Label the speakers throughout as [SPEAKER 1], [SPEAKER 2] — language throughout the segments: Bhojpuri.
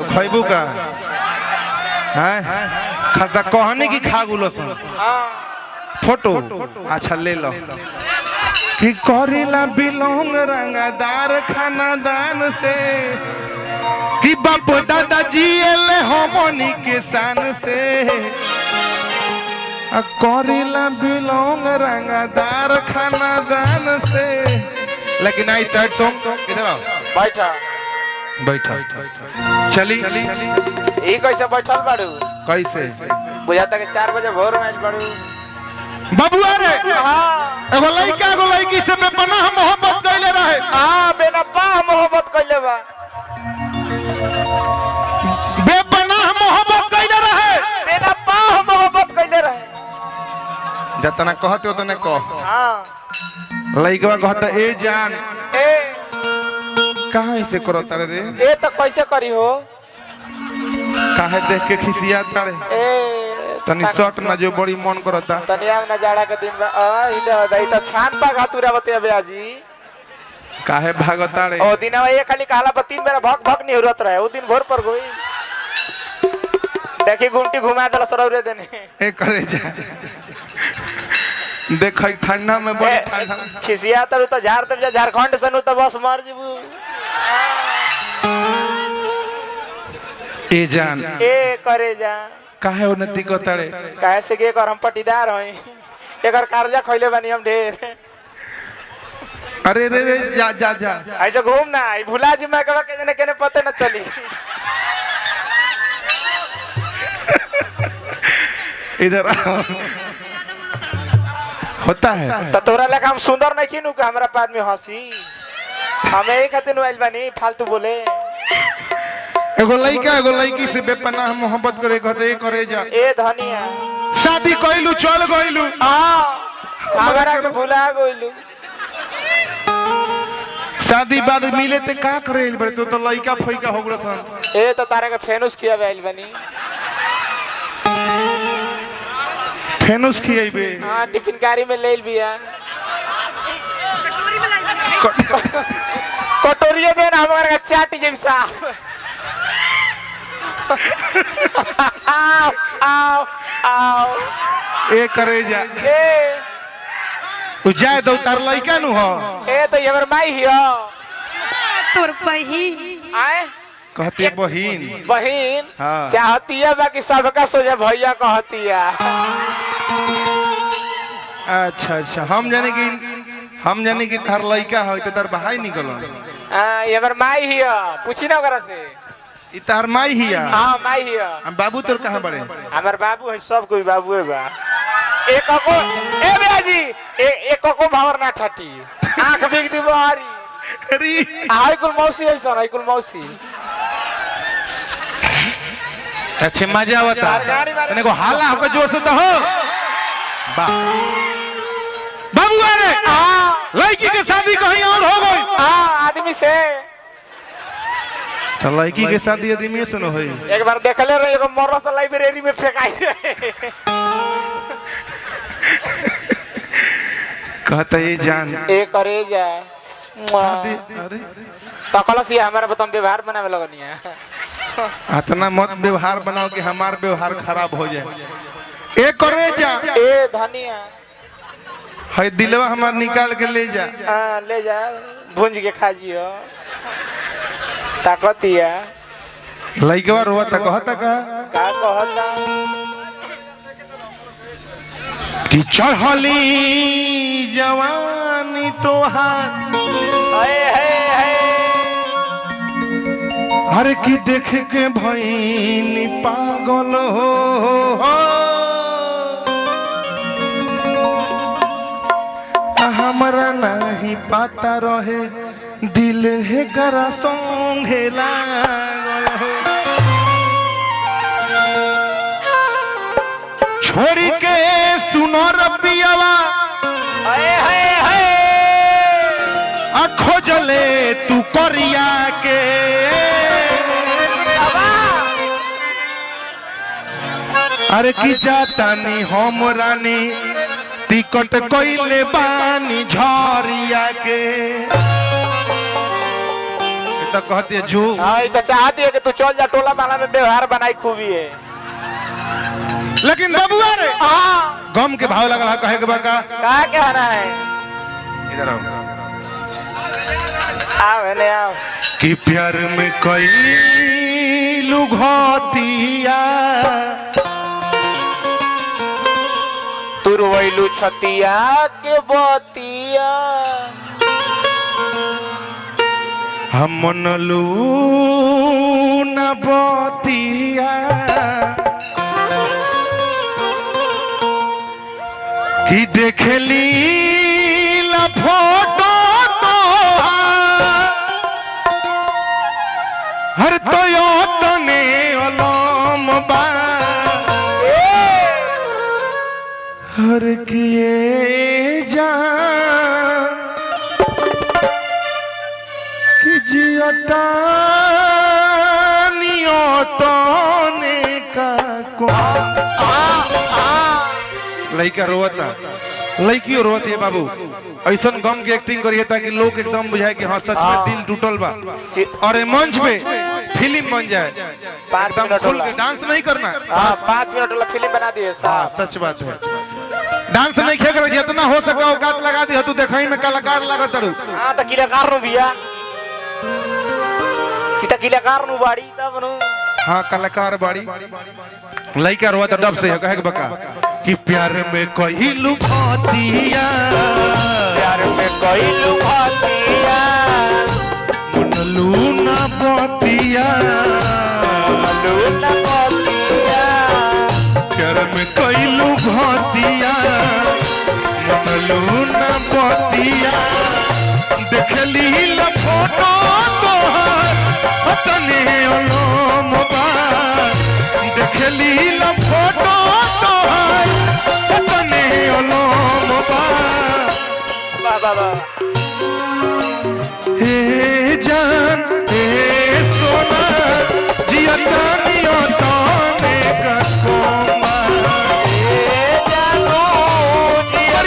[SPEAKER 1] खैबू का है खाता कहने की खा गुलो सन फोटो अच्छा ले लो कि करीला बिलोंग रंगदार खानदान से कि बाप दादा जी ले हमनी के शान से करीला बिलोंग रंगदार खानदान से। लेकिन आई सैड सॉन्ग इधर आओ
[SPEAKER 2] बैठा
[SPEAKER 1] बैठा चली
[SPEAKER 2] ये कैसे बैठल बाड़ू
[SPEAKER 1] कैसे
[SPEAKER 2] बुझाता के 4 बजे भोर में बाड़ू
[SPEAKER 1] बबुआ रे एगो लइका एगो लइकी से बेपनाह मोहब्बत कइले रहे।
[SPEAKER 2] हां बेनपा मोहब्बत कइले बा
[SPEAKER 1] बेपनाह मोहब्बत कइले रहे
[SPEAKER 2] बेनपा मोहब्बत कइले रहे
[SPEAKER 1] जतना कहते उतने कह।
[SPEAKER 2] हां
[SPEAKER 1] लइकवा कहता ए जान
[SPEAKER 2] ए
[SPEAKER 1] काहे ऐसे करो तारे रे
[SPEAKER 2] ए तो कैसे करी हो
[SPEAKER 1] काहे देख के खिसिया तारे
[SPEAKER 2] ए
[SPEAKER 1] तनी शॉट ना जो बड़ी मन करता
[SPEAKER 2] तनिया में जाड़ा के दिन में इधर इधर छान पा घातुरा बते बेआजी
[SPEAKER 1] काहे भागता रे
[SPEAKER 2] ओ दिनवा ये खाली कहला पर 3 बेर भक भक नहीं होरत रहे ओ दिन भोर पर गई देखी गुमटी घुमा देला सरौरे देने
[SPEAKER 1] ए करे जा देख ठंडा में बड़ी ठंडा
[SPEAKER 2] खिसिया तब तो झाड़ तब जा झारखंड से नु तो बस मार जीबू
[SPEAKER 1] ए जान
[SPEAKER 2] ए करे जा
[SPEAKER 1] काहे उन्नति करता रे
[SPEAKER 2] काहे से के कर हम पटीदार होई एकर कर्जा खइले बानी हम ढेर
[SPEAKER 1] अरे रे रे जा जा जा
[SPEAKER 2] ऐसे घूम ना आई भुला जी मैं कहवा के जने केने पते न चली
[SPEAKER 1] इधर होता है
[SPEAKER 2] तो तोरा लेखा हम सुंदर नहीं किनु के हमरा पाद में हंसी हमें एक खातिर आइल बानी फालतू बोले
[SPEAKER 1] एगो लइका एगो लइकी से बेपनाह मोहब्बत करे कहते करे जा
[SPEAKER 2] ए धनिया
[SPEAKER 1] शादी कइलू चल गइलू
[SPEAKER 2] हां हमरा के भुला गइलू
[SPEAKER 1] शादी बाद मिले ते का करे बड़े तो लइका फइका हो गलो सन
[SPEAKER 2] ए तो तारे के फेनुस किया आइल बानी
[SPEAKER 1] फेनुस खियबे
[SPEAKER 2] हां टिफिन कारी में ले लिया कटोरिया दे ना हमारा का चाटी जैसा आओ आओ आओ
[SPEAKER 1] ए करे जा
[SPEAKER 2] ए
[SPEAKER 1] उ जाय दो तार लइका नु हो
[SPEAKER 2] ए तो ये हमर माई हियो
[SPEAKER 3] तोर बहिन
[SPEAKER 2] आए
[SPEAKER 1] कहते बहिन
[SPEAKER 2] बहिन
[SPEAKER 1] हाँ।
[SPEAKER 2] चाहती है बाकी सबका सोचे भैया कहती है
[SPEAKER 1] अच्छा अच्छा हम जाने कि तार लइका हो तो तार भाई निकल
[SPEAKER 2] ये हमर माई हियो पूछी ना ओकरा से
[SPEAKER 1] ई तार माई हिया
[SPEAKER 2] हां माई हियो
[SPEAKER 1] हम बाबू तोर कहां बड़े
[SPEAKER 2] हमर बाबू है सब कोई बाबू है बा एक को ए बेजी एक को भावर ना ठटी आंख बिग दी बारी
[SPEAKER 1] अरे
[SPEAKER 2] हाय कुल मौसी है सर हाय कुल मौसी
[SPEAKER 1] अच्छे मजा आवता तने को हाला होकर जोर से तो हो बा बाबू अरे
[SPEAKER 2] हां
[SPEAKER 1] लड़की के शादी कहीं और हो गई
[SPEAKER 2] हां आदमी से
[SPEAKER 1] तो लड़की के शादी आदमी से न होई
[SPEAKER 2] एक बार देखले रहे एगो मरस लाइब्रेरी में फेंकाई रहे
[SPEAKER 1] कहता ये जान
[SPEAKER 2] ए करे जा
[SPEAKER 1] शादी अरे
[SPEAKER 2] तो कलस ये हमारा बतम व्यवहार बनावे लगनी है
[SPEAKER 1] इतना मत व्यवहार बनाओ कि हमार व्यवहार खराब हो जाए ए करे जा
[SPEAKER 2] ए धनिया
[SPEAKER 1] है दिलवा हमार निकाल के ले जा
[SPEAKER 2] हां ले जा भूंज के खा जियो ताकतिया
[SPEAKER 1] लइकवा रोवा त कहता का
[SPEAKER 2] कहता
[SPEAKER 1] कि चढ़ली जवानी तोहार
[SPEAKER 2] हाय हाय हाय
[SPEAKER 1] हर की देख के भईनी पागल हो हमरा नहीं पता रहे दिल है करा संगे लागल हो छोड़ के सुनो रबियावा
[SPEAKER 2] हाय हाय हाय
[SPEAKER 1] खोजले तू करिया के अरे की जातानी हम रानी टिकट कइले बानी झरिया के तो कहती है झूठ।
[SPEAKER 2] हाँ तो चाहती है कि तू चल जा टोला में व्यवहार बनाई खूबी है।
[SPEAKER 1] लेकिन बबुआ रे
[SPEAKER 2] हाँ
[SPEAKER 1] गम के भाव लगल है कहे के बा का
[SPEAKER 2] क्या कहना है?
[SPEAKER 1] इधर आओ
[SPEAKER 2] आओ है आओ।
[SPEAKER 1] कि प्यार में कई लुघतिया
[SPEAKER 2] तुरवैलू छतिया के बतिया
[SPEAKER 1] हम मनलू न बतिया कि देखली ला फोटो तो हर तो यो तने अलम बा हर किए जा कि जियता नियतने का को लड़का रोता लड़की रोती है बाबू ऐसा गम की एक्टिंग करिए ताकि लोग एकदम बुझाए कि हाँ सच में दिल टूटल बा और मंच पे फिल्म बन जाए
[SPEAKER 2] 5 मिनट
[SPEAKER 1] खुल के डांस नहीं करना।
[SPEAKER 2] हाँ 5 मिनट वाला फिल्म बना दिए साहब।
[SPEAKER 1] सच बात है डांस नहीं खेल कर जितना हो सके औकात लगा दी तू देखई में कलाकार लगत रू।
[SPEAKER 2] हाँ तो किलाकार नु भैया किता किलाकार नु बाड़ी तब नु।
[SPEAKER 1] हाँ कलाकार बाड़ी लड़का रोता डब से कहे के बका कि प्यार में कही लुभातिया
[SPEAKER 2] प्यार में कोई लुभातिया
[SPEAKER 1] मनलू ना बतिया
[SPEAKER 2] लूना बतिया
[SPEAKER 1] प्यार में कही लुभातिया मनलू ना बतिया देखली ला फोटो तोहार हतने अलम बा देखली ला फोटो तोहार हतने अलम बा
[SPEAKER 2] वाह वाह
[SPEAKER 1] हे जान हे सोना जियता नियता में कसमा
[SPEAKER 2] ए जानो जिया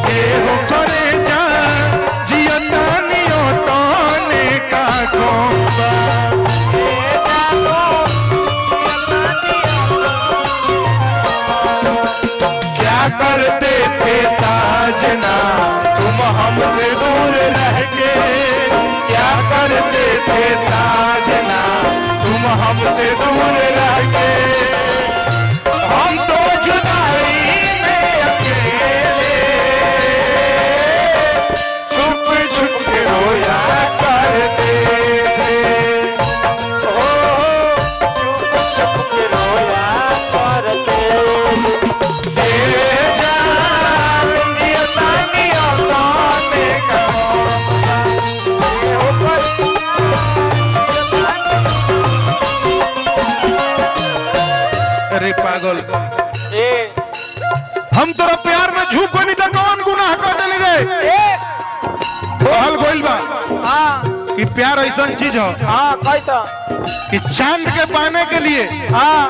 [SPEAKER 1] हे हो करे जान जियता नियता में का कोमा क्या करते थे साजना तुम हमसे दूर रह के क्या करते थे साजना तुम हमसे दूर रह के हम तो जुदाई में अकेले छुप छुप के रोया करते थे
[SPEAKER 2] ओ चुप चुप के रोया करते
[SPEAKER 1] अरे पागल
[SPEAKER 2] ए
[SPEAKER 1] हम तोरा प्यार में झूठ बनी तो कौन गुनाह कर देले रे
[SPEAKER 2] ए
[SPEAKER 1] कहल गोइल बा
[SPEAKER 2] हाँ
[SPEAKER 1] कि प्यार ऐसा चीज हो
[SPEAKER 2] हाँ कैसा
[SPEAKER 1] कि चांद के पाने के लिए
[SPEAKER 2] हाँ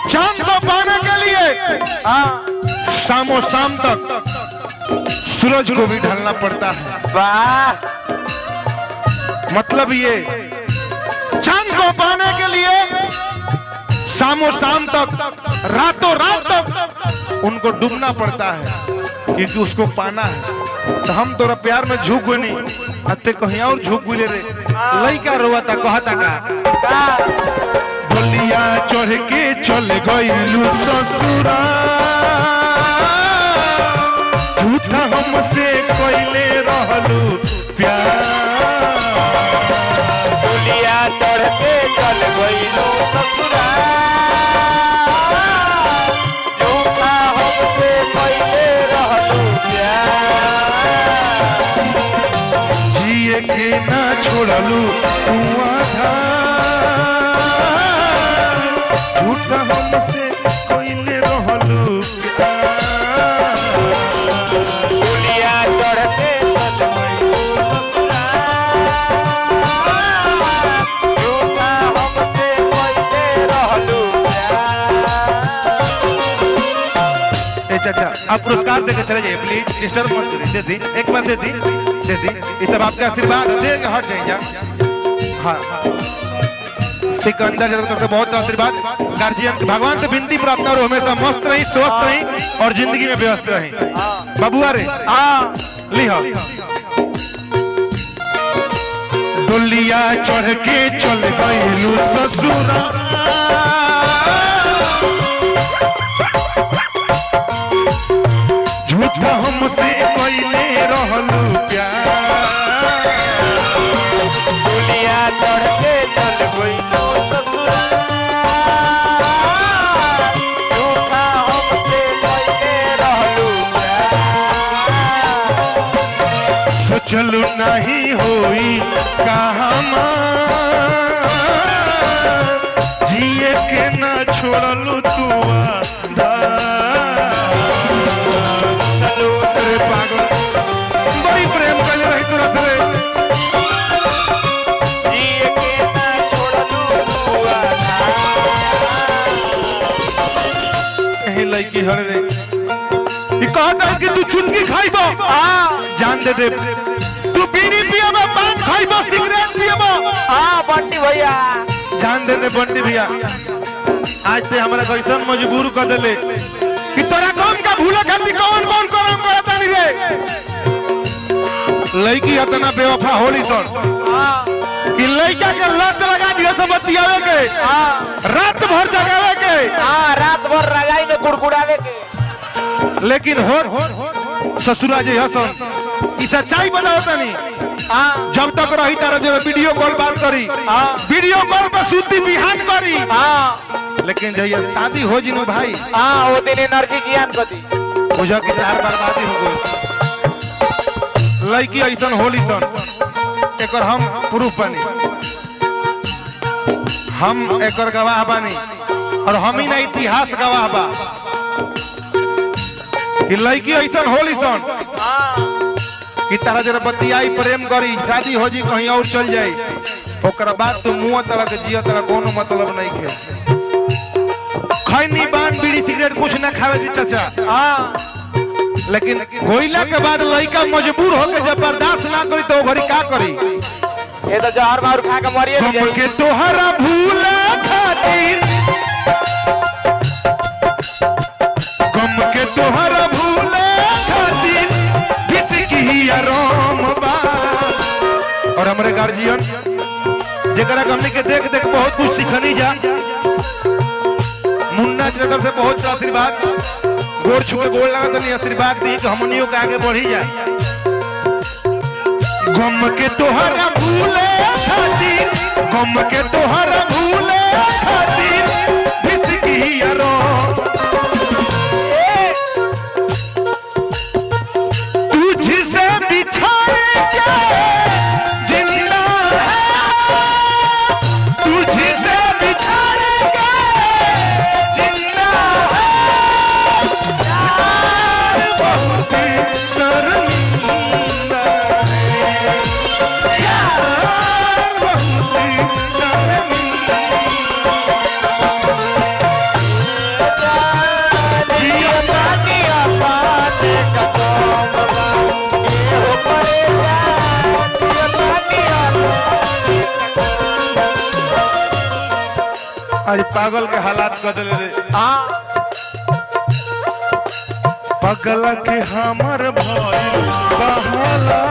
[SPEAKER 1] चांद को पाने के लिए
[SPEAKER 2] हाँ
[SPEAKER 1] शामो शाम तक सूरज को भी ढलना पड़ता है।
[SPEAKER 2] वाह
[SPEAKER 1] मतलब ये चांद को पाने के लिए शामो शाम तक रातों रात तक उनको डूबना पड़ता है क्योंकि उसको पाना है। तो हम तोरा प्यार में झुक गए नहीं अते कहीं और झुक गए रे लइका रोता कहता का बलिया चढ़ के चल गइलू ससुरा झूठा हमसे कइले रहलू प्यार
[SPEAKER 2] पुलिया चढ़ के चल गइलो ससुरा झूठा हमसे कइले रहलू प्यार
[SPEAKER 1] जिए के ना छोड़लू तू आधा झूठा हमसे कइले रहलू प्यार
[SPEAKER 2] पुलिया चढ़ के चल गइलो ससुरा झूठा हमसे कइले रहलू प्यार।
[SPEAKER 1] ए चाचा आप पुरस्कार देकर चले जाइए प्लीज डिस्टर्ब मत करिए दे दी एक बार दे दी ये सब आपका आशीर्वाद दे के हट जाइए जा हाँ सिकंदर जगत से बहुत आशीर्वाद गार्जियन भगवान से विनती प्रार्थना और हमेशा मस्त रही स्वस्थ रही और जिंदगी में व्यस्त रही बबुआ रे लिहा डोलिया चढ़ के चल गइलू ससुरा झूठा हमसे कइले रहलू प्यार
[SPEAKER 2] डोलिया चढ़ के चल गइलू ससुरा झूठा हमसे कइले रहलू
[SPEAKER 1] सोचलू नहीं होई कहाँ जिए के ना छोड़लू तू पागल बड़ी प्रेम कर रही तुरंत रे
[SPEAKER 2] जिए के ना छोड़लू तू
[SPEAKER 1] कहीं लड़की हर रे ये कहता है कि तू चुनकी खाइबो जान दे दे तू बीड़ी पियाबो पान खाइबो सिगरेट पियाबो
[SPEAKER 2] बंटी भैया
[SPEAKER 1] जान दे दे बंटी भैया आज से हमारा कैसन मजबूर कर देले कि तोरा काम का भूला खाती कौन कौन करम करता नहीं रे लड़की इतना बेवफा होली सन कि लड़का के लत लगा दिया सब बतियावे के रात भर जगावे के
[SPEAKER 2] रात भर रजाई में कुड़कुड़ावे के
[SPEAKER 1] लेकिन हो ससुरा जी हसन ई सच्चाई बताओ तनी जब तक रही तारा जो वीडियो कॉल बात करी वीडियो कॉल पर सूती बिहान करी लेकिन जब शादी हो जिनु भाई
[SPEAKER 2] वो दिन एनर्जी जियान कदी
[SPEAKER 1] बुझा कि तार बर्बादी हो गई लड़की ऐसन होली सन एकर हम प्रूफ बनी हम एकर गवाह बनी और हम ही ना इतिहास गवाह बा कि लड़की ऐसन होली सन कि तारा जरा बतियाई प्रेम करी शादी हो जी कहीं और चल जाई ओकर बाद तो मुंह तरह के जिया तरह कोनो मतलब नहीं खे खैनी बान बीड़ी सिगरेट कुछ ना खावे दी चाचा लेकिन होइला के बाद लड़का मजबूर होके जब बर्दाश्त ना करी तो घरी का करी
[SPEAKER 2] ये तो जहर मार खा के मरिए
[SPEAKER 1] गम के तोहरा भूला खातिर गम के तोहरा भूला खातिर और हमारे गार्जियन जरा हमने के देख देख बहुत कुछ सीखनी जा मुन्ना चटर से बहुत आशीर्वाद गोर छुए गोर लगा तो नहीं आशीर्वाद दी कि हमनियों के आगे बढ़ी जाए गम के तोहरा भूले खातिर गम के तोहरा भूले खातिर बिसकी यारो तुझसे बिछाए क्या आज पागल के हालात बदल रे पगल के हमर भइल बहाला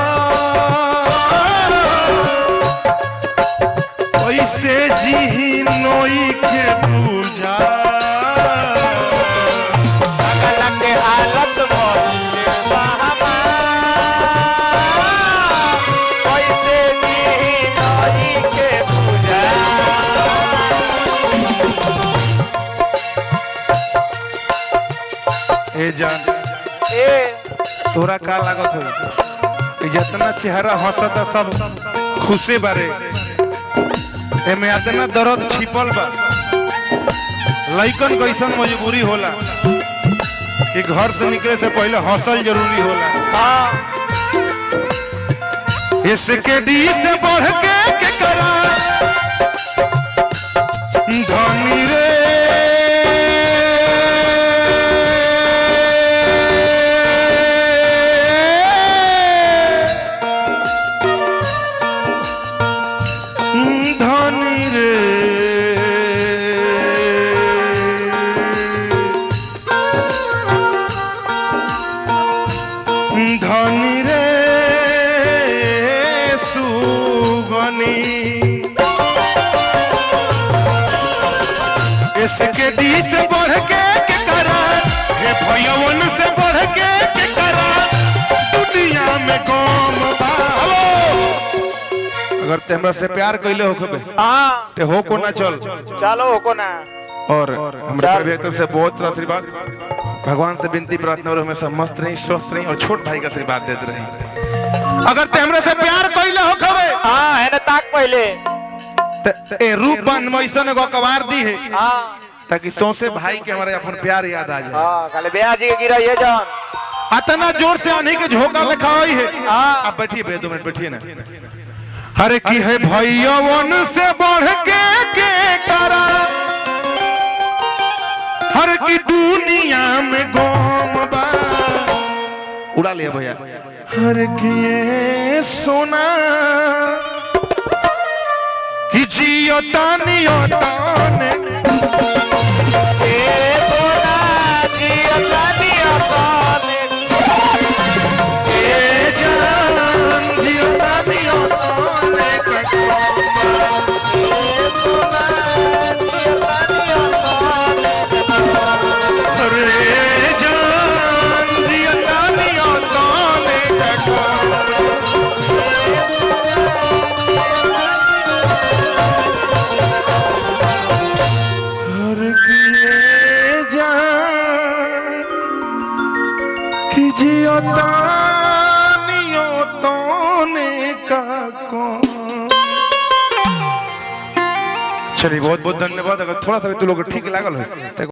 [SPEAKER 1] ऐसे जी नोई के पूजा
[SPEAKER 2] पगल के हालत भइल बहाला ऐसे जी नोई के पूजा
[SPEAKER 1] ए जान
[SPEAKER 2] ए
[SPEAKER 1] तोरा का लागत हो जितना चेहरा हंसता सब खुशे बारे एमे इतना दर्द छिपल बा लइकन कैसन मजबूरी होला कि घर से निकले से पहले हंसल जरूरी होला इसके डी से बढ़ के करा धनी रे धनी रे धनी रे सुगनी इसके डी से बढ़ के करा हे भैयवन से बढ़ के करा दुनिया में कौम बाबो अगर ते हमरा से प्यार कइले होखबे
[SPEAKER 2] हां
[SPEAKER 1] ते हो को ना चल
[SPEAKER 2] चलो हो को ना
[SPEAKER 1] और हमरा परमेश्वर से बहुत सारा आशीर्वाद भगवान से विनती प्रार्थना और हमेशा मस्त रही स्वस्थ रही और छोट भाई का आशीर्वाद देते रही अगर ते हमरा से प्यार कइले होखबे
[SPEAKER 2] हां है ना ताक पहले
[SPEAKER 1] ए रूप बंद मैसन एगो कवार दी है
[SPEAKER 2] हां
[SPEAKER 1] ताकि सौसे भाई के हमारे अपन प्यार याद आ जाए
[SPEAKER 2] हां खाली ब्याजी के गिरा ये जान
[SPEAKER 1] अतना जोर से आने के झोंका लिखाई है
[SPEAKER 2] हां
[SPEAKER 1] आप बैठिए 2 मिनट बैठिए ना हरे की है भैयवन से बढ़ के करा हर की दुनिया में गोम बा उड़ा लिया भैया हर की ये सोना कि जियो तानियो ताने
[SPEAKER 2] ए सोना जियो तानियो ताने
[SPEAKER 1] ए जान जियो तानियो ताने
[SPEAKER 2] ए सोना जियो तानियो ताने
[SPEAKER 1] अरे जान जियो तानियो ताने हर किए जान कि जियो तानियो ताने का कौन चलिए बहुत बहुत धन्यवाद अगर थोड़ा सा भी तू लोग ठीक लागल है